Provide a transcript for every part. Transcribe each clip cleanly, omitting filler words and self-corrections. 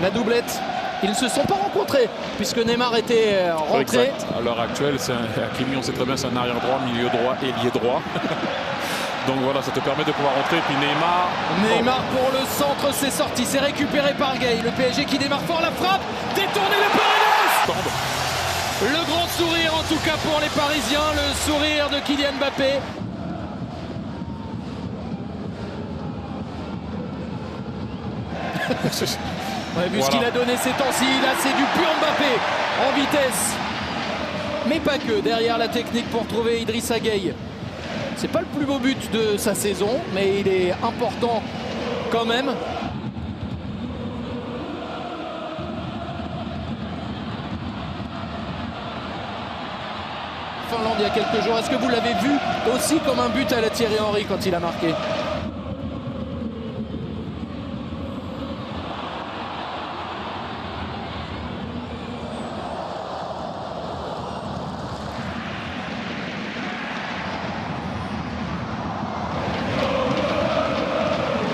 La doublette, ils ne se sont pas rencontrés puisque Neymar était rentré. Exact. À l'heure actuelle, Hakimi, on sait très bien, c'est un arrière droit, milieu droit, ailier droit. Donc voilà, ça te permet de pouvoir rentrer. Et puis Neymar pour le centre, c'est sorti, c'est récupéré par Gay. Le PSG qui démarre fort, la frappe, détourné le Paredes. Le grand sourire en tout cas pour les Parisiens, le sourire de Kylian Mbappé. Ouais, vu ce qu'il a donné ces temps-ci, là c'est du pur Mbappé en vitesse. Mais pas que, derrière la technique pour trouver Idrissa Gueye. C'est pas le plus beau but de sa saison, mais il est important quand même. Finlande il y a quelques jours, est-ce que vous l'avez vu aussi comme un but à la Thierry Henry quand il a marqué?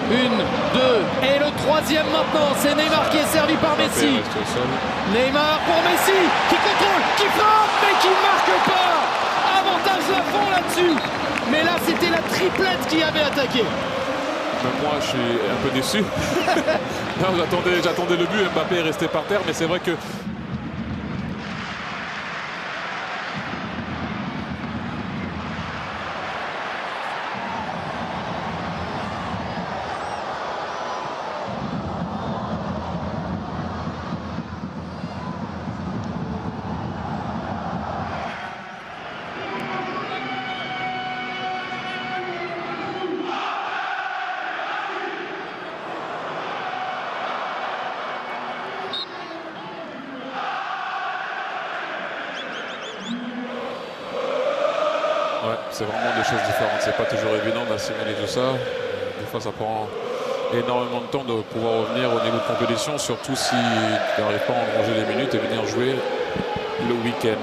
Une, deux, et le troisième maintenant, c'est Neymar qui est servi par Messi. Neymar pour Messi, qui contrôle, qui frappe, mais qui ne marque pas. Avantage Lafont là-dessus. Mais là, c'était la triplette qui avait attaqué. Même moi, je suis un peu déçu. J'attendais le but, Mbappé est resté par terre, mais c'est vrai que... Ouais, c'est vraiment des choses différentes. C'est pas toujours évident d'assimiler tout ça. Des fois, ça prend énormément de temps de pouvoir revenir au niveau de compétition, surtout si tu n'arrives pas à engranger les minutes et venir jouer le week-end.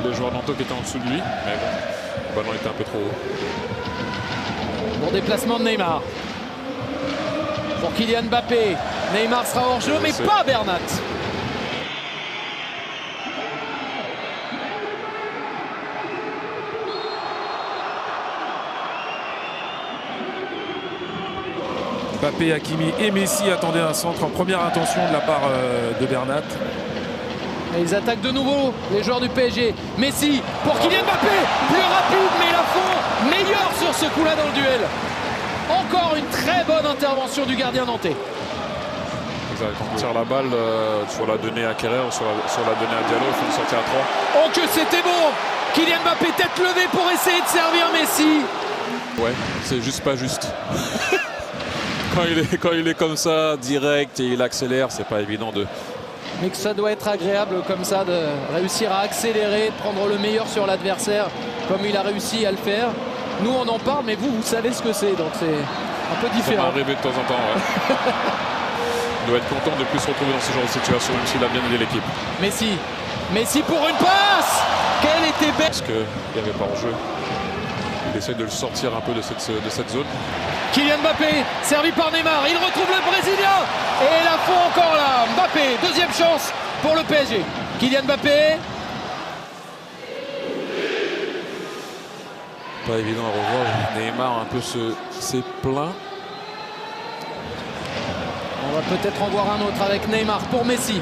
Les joueurs d'Anto qui étaient en dessous de lui, mais bon, le ballon était un peu trop haut. Bon déplacement de Neymar. Pour Kylian Mbappé. Neymar sera hors jeu, mais pas Bernat. Mbappé, Hakimi et Messi attendaient un centre en première intention de la part de Bernat. Et ils attaquent de nouveau, les joueurs du PSG. Messi pour Kylian Mbappé, plus rapide, mais Lafont meilleur sur ce coup-là dans le duel. Encore une très bonne intervention du gardien nantais. Exact. Quand on tire la balle, soit la donner à Kerrer ou soit la donner à Diallo, il faut le sortir à 3. Oh que c'était bon! Kylian Mbappé tête levée pour essayer de servir Messi. Ouais, c'est juste pas juste. Quand il est comme ça, direct et il accélère, c'est pas évident de... Mais que ça doit être agréable comme ça de réussir à accélérer, de prendre le meilleur sur l'adversaire comme il a réussi à le faire. Nous on en parle, mais vous savez ce que c'est, donc c'est un peu différent. Ça va arriver de temps en temps, ouais. On doit être content de plus se retrouver dans ce genre de situation, même s'il a bien aidé l'équipe. Messi pour une passe. Quelle était belle. Parce qu'il n'y avait pas en jeu. Il essaie de le sortir un peu de cette zone. Kylian Mbappé, servi par Neymar, il retrouve le Brésilien. Et Lafont encore là, Mbappé, deuxième chance pour le PSG. Kylian Mbappé. Pas évident à revoir, Neymar un peu s'est plaint. On va peut-être en voir un autre avec Neymar pour Messi.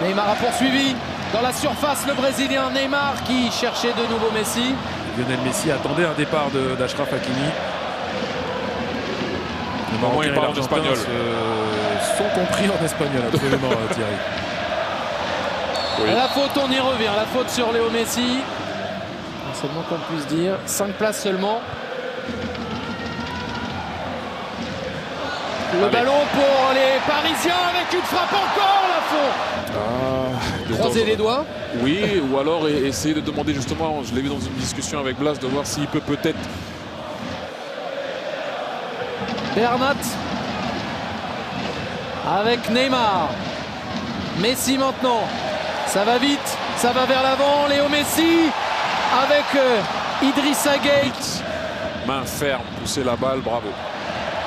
Neymar a poursuivi dans la surface le Brésilien. Neymar qui cherchait de nouveau Messi. Lionel Messi attendait un départ d'Achraf Hakimi. Le moment il parle en espagnol. Sont compris en espagnol, absolument, Thierry. Oui. La faute, on y revient. La faute sur Léo Messi. C'est le moins qu'on puisse dire. 5 places seulement. Le ballon pour les Parisiens avec une frappe encore, Lafont. Croiser les doigts. Oui, ou alors essayer de demander justement, je l'ai vu dans une discussion avec Blas, de voir s'il peut peut-être Bernat avec Neymar. Messi maintenant. Ça va vite, ça va vers l'avant. Léo Messi avec Idrissa Gueye. Main ferme, pousser la balle, bravo.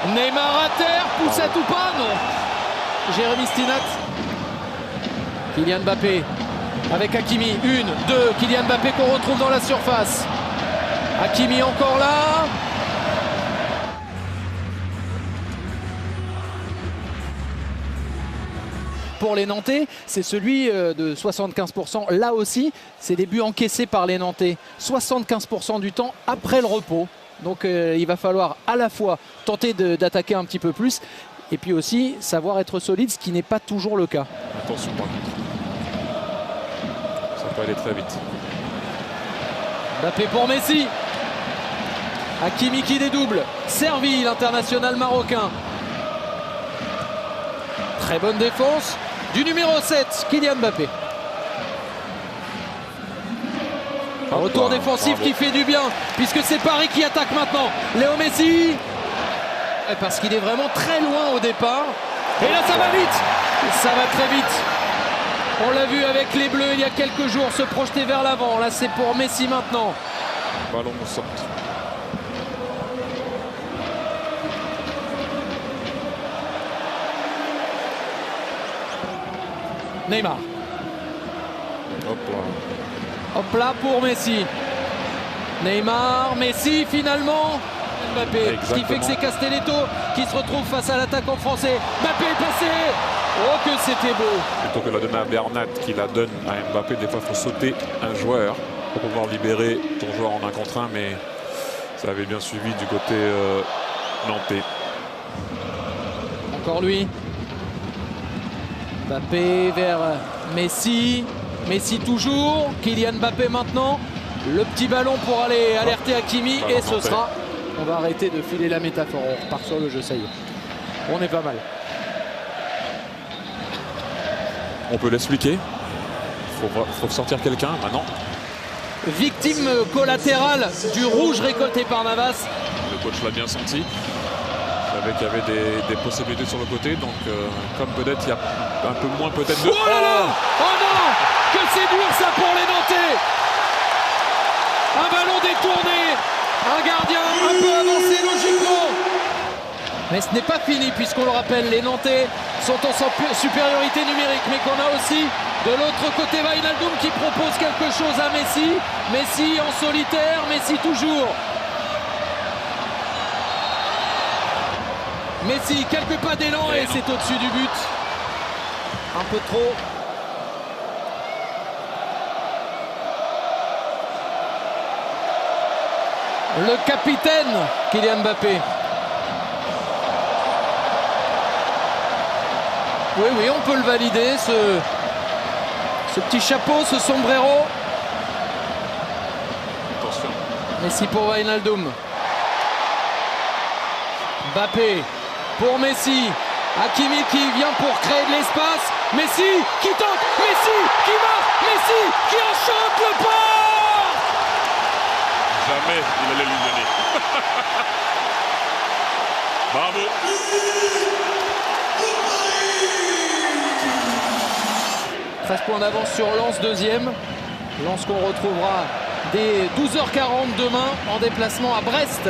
Neymar à terre, poussette ou pas? Non. Jérémy Stinat. Kylian Mbappé avec Hakimi. 1, 2. Kylian Mbappé qu'on retrouve dans la surface. Hakimi encore là. Pour les Nantais, c'est celui de 75%. Là aussi, c'est des buts encaissés par les Nantais. 75% du temps après le repos. Donc il va falloir à la fois tenter d'attaquer un petit peu plus et puis aussi savoir être solide, ce qui n'est pas toujours le cas. Attention par contre. Ça peut aller très vite. Mbappé pour Messi. Hakimi qui dédouble. Servi, l'international marocain. Très bonne défense du numéro 7, Kylian Mbappé. Un retour défensif qui fait du bien, puisque c'est Paris qui attaque maintenant. Léo Messi, parce qu'il est vraiment très loin au départ. Et là, ça va vite. Ça va très vite. On l'a vu avec les Bleus il y a quelques jours se projeter vers l'avant. Là, c'est pour Messi maintenant. Ballon sorte. Neymar. Hop là. Hop là pour Messi. Neymar, Messi finalement. Mbappé. Exactement. Ce qui fait que c'est Castelletto qui se retrouve face à l'attaquant français. Mbappé est passé. Oh que c'était beau. Plutôt que la donner à Bernat qui la donne à Mbappé, des fois il faut sauter un joueur pour pouvoir libérer ton joueur en 1 contre 1, mais ça avait bien suivi du côté nantais. Encore lui. Mbappé vers Messi. Messi toujours. Kylian Mbappé maintenant. Le petit ballon pour aller alerter Hakimi. Et ce sera... On va arrêter de filer la métaphore. On repart sur le jeu, ça y est. On est pas mal. On peut l'expliquer. Faut sortir quelqu'un maintenant. Victime collatérale du rouge récolté par Navas. Le coach l'a bien senti. Il savait qu'il y avait des possibilités sur le côté. Donc comme peut-être il y a un peu moins peut-être de... Oh là là! Oh non! Que c'est dur ça pour les Nantais! Un ballon détourné! Un gardien un peu avancé logiquement! Mais ce n'est pas fini puisqu'on le rappelle, les Nantais sont en supériorité numérique, mais qu'on a aussi de l'autre côté Wijnaldum qui propose quelque chose à Messi. Messi en solitaire, Messi toujours. Messi, quelques pas d'élan et c'est au-dessus du but. Un peu trop. Le capitaine Kylian Mbappé. Oui, oui, on peut le valider, ce petit chapeau, ce sombrero. Attention. Messi pour Wijnaldum. Mbappé pour Messi. Hakimi qui vient pour créer de l'espace. Messi qui tente. Messi qui marque. Messi qui enchante le port. Jamais il allait lui donner. Bravo. 13 points d'avance sur Lens, deuxième. Lens qu'on retrouvera dès 12h40 demain en déplacement à Brest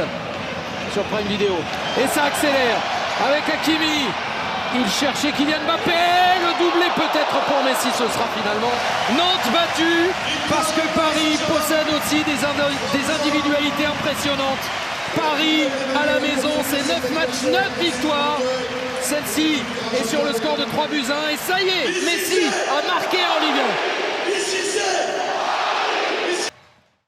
sur Prime Video. Et ça accélère avec Hakimi. Il cherchait Kylian Mbappé. Le doublé peut-être pour Messi. Ce sera finalement Nantes battu parce que Paris possède aussi des individualités impressionnantes. Paris à la maison, c'est 9 matchs, 9 victoires. Celle-ci est sur le score de 3-1 et ça y est, Messi a marqué en Ligue 1.